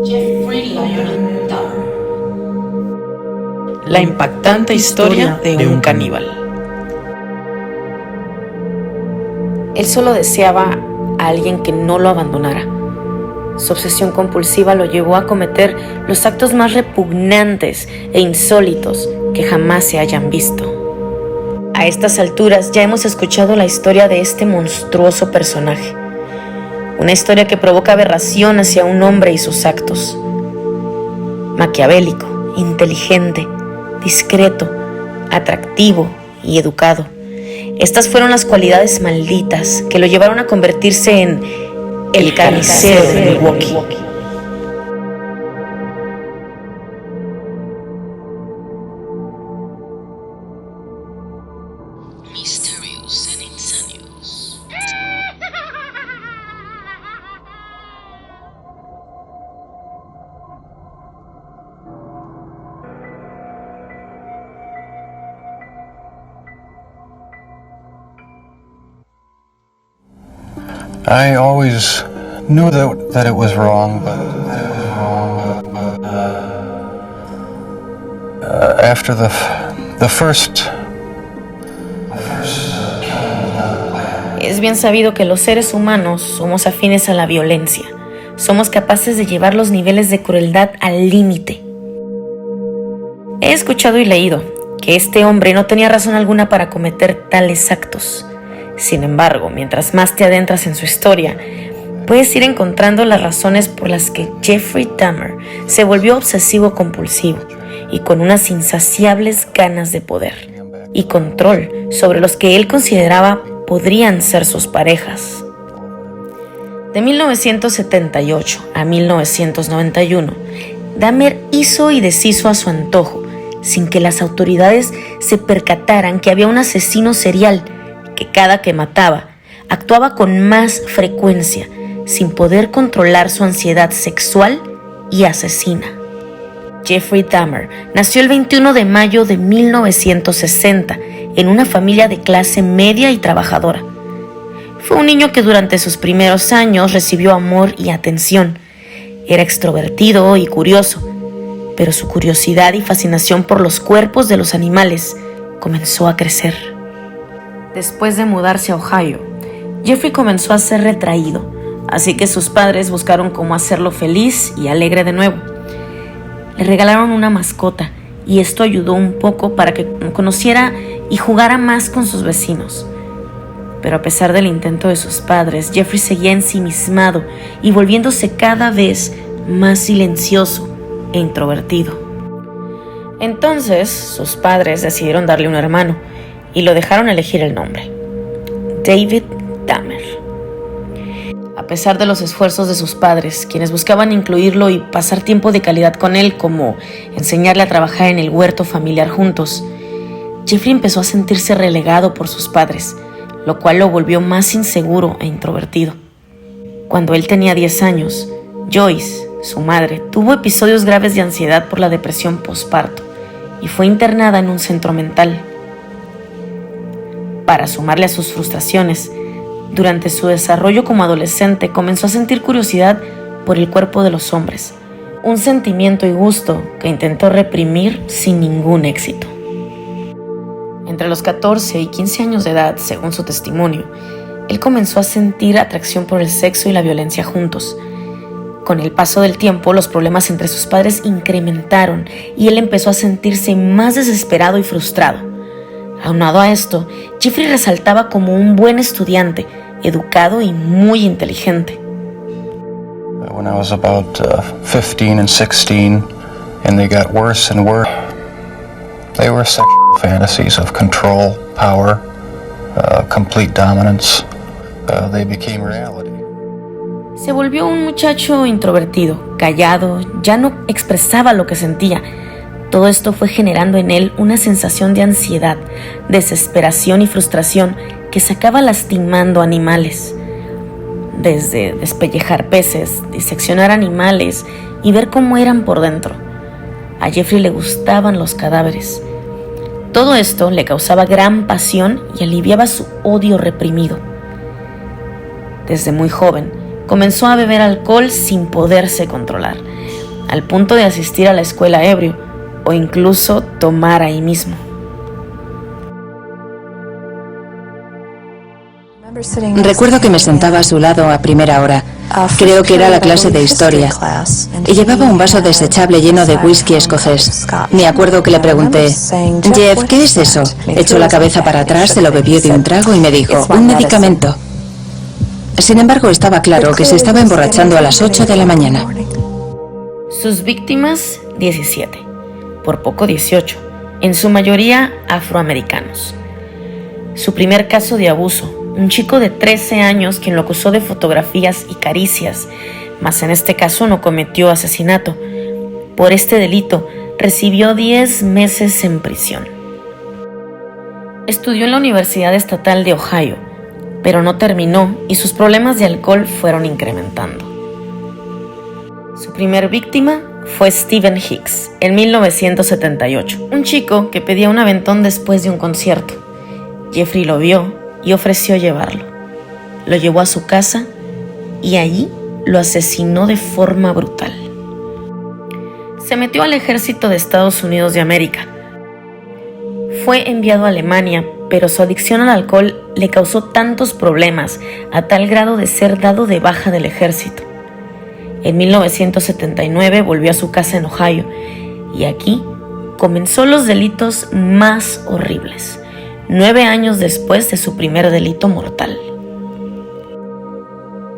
Jeffrey Lionel Dahmer. La impactante historia de un caníbal. Él solo deseaba a alguien que no lo abandonara. Su obsesión compulsiva lo llevó a cometer los actos más repugnantes e insólitos que jamás se hayan visto. A estas alturas ya hemos escuchado la historia de este monstruoso personaje. Una historia que provoca aberración hacia un hombre y sus actos. Maquiavélico, inteligente, discreto, atractivo y educado. Estas fueron las cualidades malditas que lo llevaron a convertirse en el carnicero de Milwaukee. Misterios and Insanios. I always knew that it was wrong, but after the first Es bien sabido que los seres humanos somos afines a la violencia. Somos capaces de llevar los niveles de crueldad al límite. He escuchado y leído que este hombre no tenía razón alguna para cometer tales actos. Sin embargo, mientras más te adentras en su historia, puedes ir encontrando las razones por las que Jeffrey Dahmer se volvió obsesivo-compulsivo y con unas insaciables ganas de poder y control sobre los que él consideraba podrían ser sus parejas. De 1978 a 1991, Dahmer hizo y deshizo a su antojo, sin que las autoridades se percataran que había un asesino serial que cada que mataba, actuaba con más frecuencia, sin poder controlar su ansiedad sexual y asesina. Jeffrey Dahmer nació el 21 de mayo de 1960 en una familia de clase media y trabajadora. Fue un niño que durante sus primeros años recibió amor y atención. Era extrovertido y curioso, pero su curiosidad y fascinación por los cuerpos de los animales comenzó a crecer. Después de mudarse a Ohio, Jeffrey comenzó a ser retraído, así que sus padres buscaron cómo hacerlo feliz y alegre de nuevo. Le regalaron una mascota y esto ayudó un poco para que conociera y jugara más con sus vecinos. Pero a pesar del intento de sus padres, Jeffrey seguía ensimismado y volviéndose cada vez más silencioso e introvertido. Entonces, sus padres decidieron darle un hermano y lo dejaron elegir el nombre: David Dahmer. A pesar de los esfuerzos de sus padres, quienes buscaban incluirlo y pasar tiempo de calidad con él, como enseñarle a trabajar en el huerto familiar juntos, Jeffrey empezó a sentirse relegado por sus padres, lo cual lo volvió más inseguro e introvertido. Cuando él tenía 10 años, Joyce, su madre, tuvo episodios graves de ansiedad por la depresión posparto y fue internada en un centro mental. Para sumarle a sus frustraciones, durante su desarrollo como adolescente comenzó a sentir curiosidad por el cuerpo de los hombres, un sentimiento y gusto que intentó reprimir sin ningún éxito. Entre los 14 y 15 años de edad, según su testimonio, él comenzó a sentir atracción por el sexo y la violencia juntos. Con el paso del tiempo, los problemas entre sus padres incrementaron y él empezó a sentirse más desesperado y frustrado. Aunado a esto, Jeffrey resaltaba como un buen estudiante, educado y muy inteligente. when I was about 15 and 16, and they got worse and worse. They were sexual fantasies of control, power, complete dominance. They became reality. Se volvió un muchacho introvertido, callado, ya no expresaba lo que sentía. Todo esto fue generando en él una sensación de ansiedad, desesperación y frustración que se acaba lastimando a animales. Desde despellejar peces, diseccionar animales y ver cómo eran por dentro. A Jeffrey le gustaban los cadáveres. Todo esto le causaba gran pasión y aliviaba su odio reprimido. Desde muy joven, comenzó a beber alcohol sin poderse controlar. al punto de asistir a la escuela ebrio o incluso tomar ahí mismo. Recuerdo que me sentaba a su lado a primera hora. Creo que era la clase de historia. Y llevaba un vaso desechable lleno de whisky escocés. Me acuerdo que le pregunté: Jeff, ¿qué es eso? Echó la cabeza para atrás, se lo bebió de un trago y me dijo: un medicamento. Sin embargo, estaba claro que se estaba emborrachando a las 8 de la mañana. Sus víctimas, 17, por poco 18, en su mayoría afroamericanos. Su primer caso de abuso, un chico de 13 años quien lo acusó de fotografías y caricias, mas en este caso no cometió asesinato. Por este delito recibió 10 meses en prisión. Estudió en la Universidad Estatal de Ohio, pero no terminó y sus problemas de alcohol fueron incrementando. Su primer víctima fue Stephen Hicks, en 1978, un chico que pedía un aventón después de un concierto. Jeffrey lo vio y ofreció llevarlo. Lo llevó a su casa y allí lo asesinó de forma brutal. Se metió al ejército de Estados Unidos de América. Fue enviado a Alemania, pero su adicción al alcohol le causó tantos problemas a tal grado de ser dado de baja del ejército. En 1979 volvió a su casa en Ohio y aquí comenzó los delitos más horribles, 9 años después de su primer delito mortal.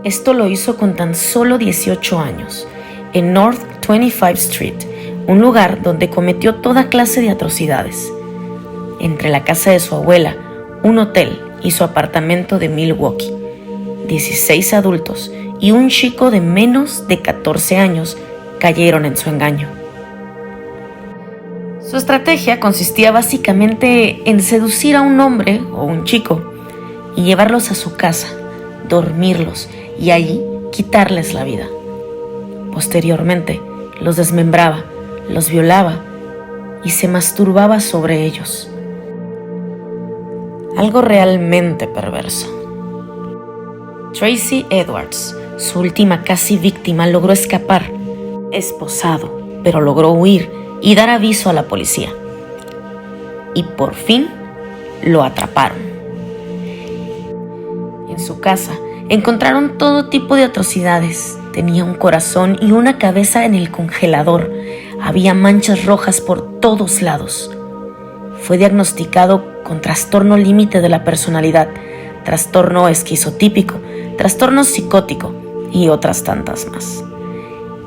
Esto lo hizo con tan solo 18 años, en North 25th Street, un lugar donde cometió toda clase de atrocidades. Entre la casa de su abuela, un hotel y su apartamento de Milwaukee, 16 adultos y un chico de menos de 14 años cayeron en su engaño. Su estrategia consistía básicamente en seducir a un hombre o un chico y llevarlos a su casa, dormirlos y allí quitarles la vida. Posteriormente, los desmembraba, los violaba y se masturbaba sobre ellos. Algo realmente perverso. Tracy Edwards, su última casi víctima, logró escapar, esposado, pero logró huir y dar aviso a la policía. Y por fin lo atraparon. En su casa encontraron todo tipo de atrocidades. Tenía un corazón y una cabeza en el congelador. Había manchas rojas por todos lados. Fue diagnosticado con trastorno límite de la personalidad, trastorno esquizotípico, trastorno psicótico y otras tantas más.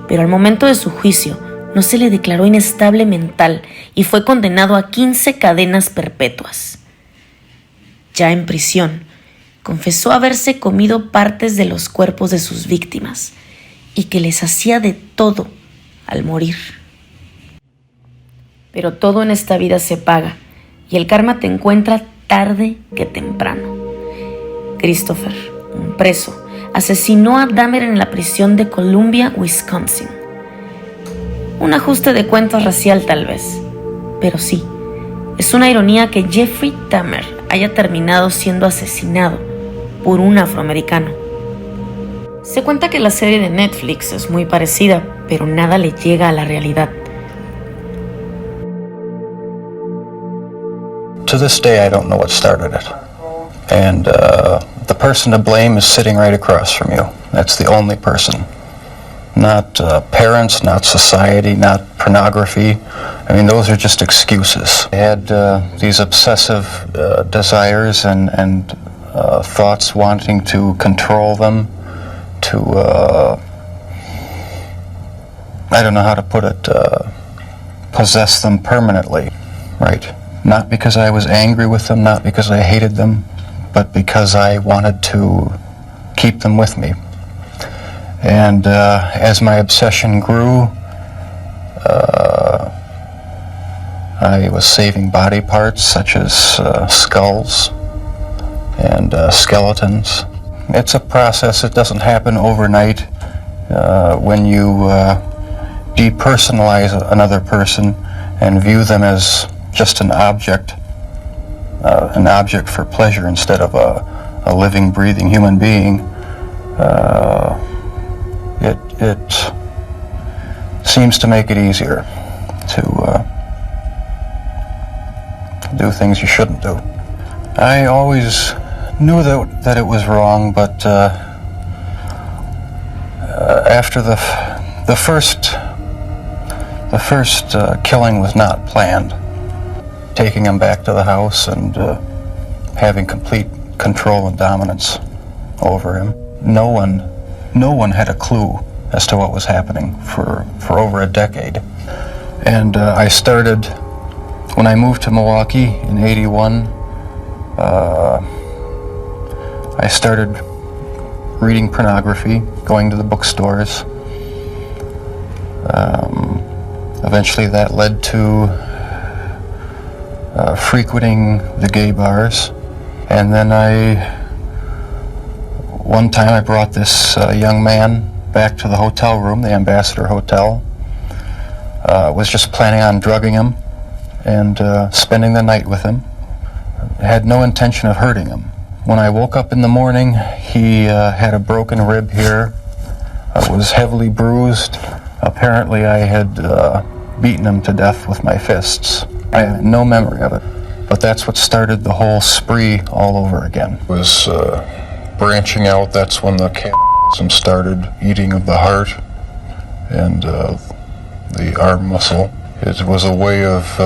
Pero al momento de su juicio, no se le declaró inestable mental y fue condenado a 15 cadenas perpetuas. Ya en prisión, confesó haberse comido partes de los cuerpos de sus víctimas y que les hacía de todo al morir. Pero todo en esta vida se paga y el karma te encuentra tarde que temprano. Christopher, un preso, asesinó a Dahmer en la prisión de Columbia, Wisconsin. Un ajuste de cuentas racial tal vez, pero sí, es una ironía que Jeffrey Dahmer haya terminado siendo asesinado por un afroamericano. Se cuenta que la serie de Netflix es muy parecida, pero nada le llega a la realidad. To this day, I don't know what started it. And the person to blame is sitting right across from you. That's the only person. Not parents, not society, not pornography. I mean, those are just excuses. I had these obsessive desires and thoughts wanting to control them, to, I don't know how to put it, possess them permanently, right? Not because I was angry with them, not because I hated them, but because I wanted to keep them with me. And as my obsession grew, I was saving body parts such as skulls and skeletons. It's a process. It doesn't happen overnight. When you depersonalize another person and view them as just an object for pleasure instead of a living, breathing human being, it seems seems to make it easier to do things you shouldn't do. I always knew that it was wrong, but after the first killing was not planned. Taking him back to the house and having complete control and dominance over him. No one had a clue as to what was happening for over a decade. And I started, when I moved to Milwaukee in '81, I started reading pornography, going to the bookstores. Eventually that led to frequenting the gay bars. And then one time I brought this young man back to the hotel room, the Ambassador Hotel. Was just planning on drugging him and spending the night with him. Had no intention of hurting him. When I woke up in the morning, he had a broken rib here, was heavily bruised. Apparently I had beaten him to death with my fists. I have no memory of it, but that's what started the whole spree all over again. It was branching out. That's when the cannibalism started, eating of the heart and the arm muscle. It was a way of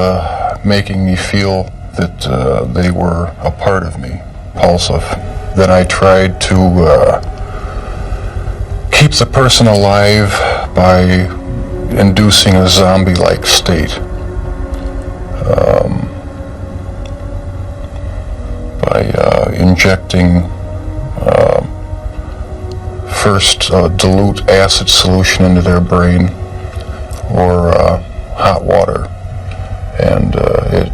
making me feel that they were a part of me, repulsive. Then I tried to keep the person alive by inducing a zombie-like state. By injecting first dilute acid solution into their brain or hot water, and it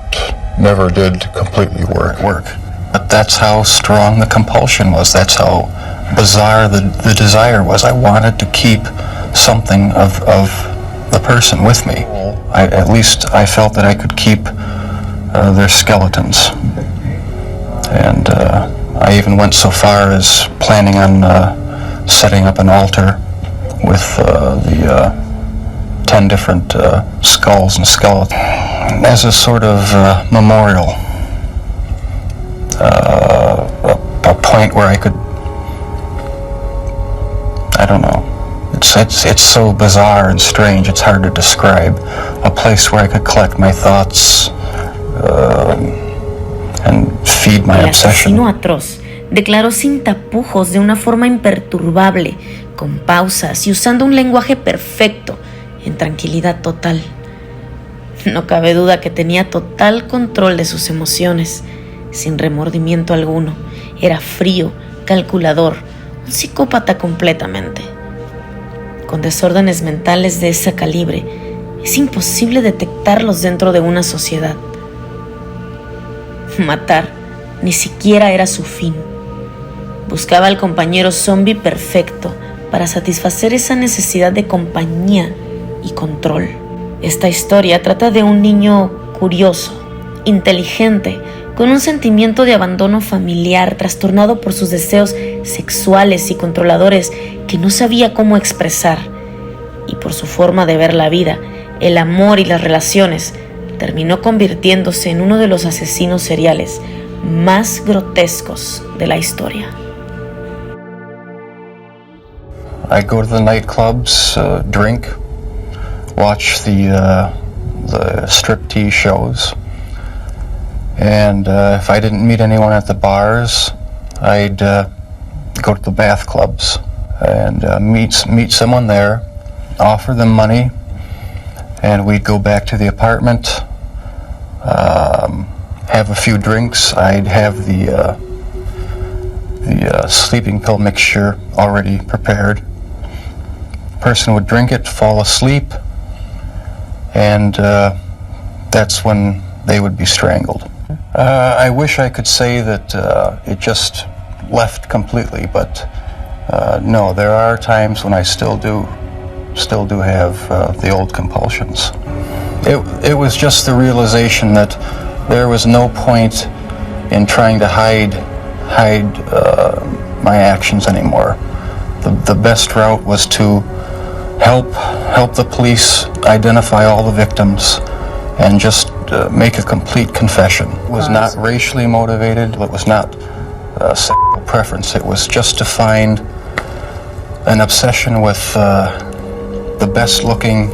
never did completely work. But that's how strong the compulsion was. That's how bizarre the desire was. I wanted to keep something of the person with me. At least I felt that I could keep their skeletons. And I even went so far as planning on setting up an altar with the 10 different skulls and skeletons as a sort of memorial, a point where I could, I don't know, it's so bizarre and strange, it's hard to describe, a place where I could collect my thoughts and feed my obsession. El asesino atroz declaró sin tapujos de una forma imperturbable, con pausas y usando un lenguaje perfecto, en tranquilidad total. No cabe duda que tenía total control de sus emociones, sin remordimiento alguno. Era frío, calculador, un psicópata completamente. Con desórdenes mentales de ese calibre, es imposible detectarlos dentro de una sociedad. Matar ni siquiera era su fin. Buscaba al compañero zombie perfecto para satisfacer esa necesidad de compañía y control. Esta historia trata de un niño curioso, inteligente, con un sentimiento de abandono familiar, trastornado por sus deseos sexuales y controladores que no sabía cómo expresar, y por su forma de ver la vida, el amor y las relaciones, terminó convirtiéndose en uno de los asesinos seriales más grotescos de la historia. I'd go to the nightclubs, drink, watch the striptease shows, and if I didn't meet anyone at the bars, I'd go to the bath clubs and meet someone there, offer them money, and we'd go back to the apartment, have a few drinks. I'd have the sleeping pill mixture already prepared. Person would drink it, fall asleep, and that's when they would be strangled. I wish I could say that it just left completely, but no, there are times when I still do have the old compulsions. It was just the realization that there was no point in trying to hide my actions anymore. The best route was to help the police identify all the victims and just make a complete confession. It was not racially motivated. It was not sexual preference. It was just to find an obsession with the best-looking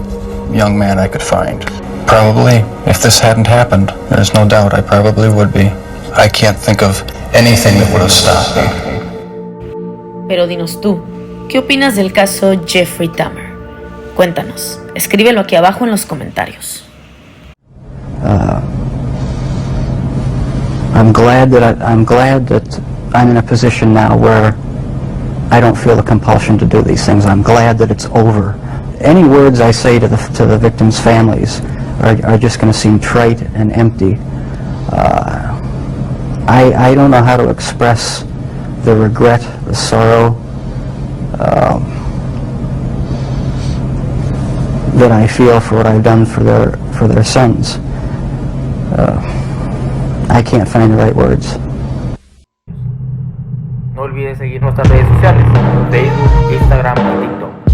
young man I could find. Probably, if this hadn't happened, there's no doubt I probably would be. I can't think of anything that would have stopped me. Pero dinos tú, ¿qué opinas del caso Jeffrey Dahmer? Cuéntanos, escríbelo aquí abajo en los comentarios. I'm glad that I'm in a position now where I don't feel the compulsion to do these things. I'm glad that it's over. Any words I say to the victims' families are just going to seem trite and empty. I don't know how to express the regret, the sorrow that I feel for what I've done for their sons. I can't find the right words. No olvides seguir nuestras redes sociales, Facebook, Instagram y TikTok.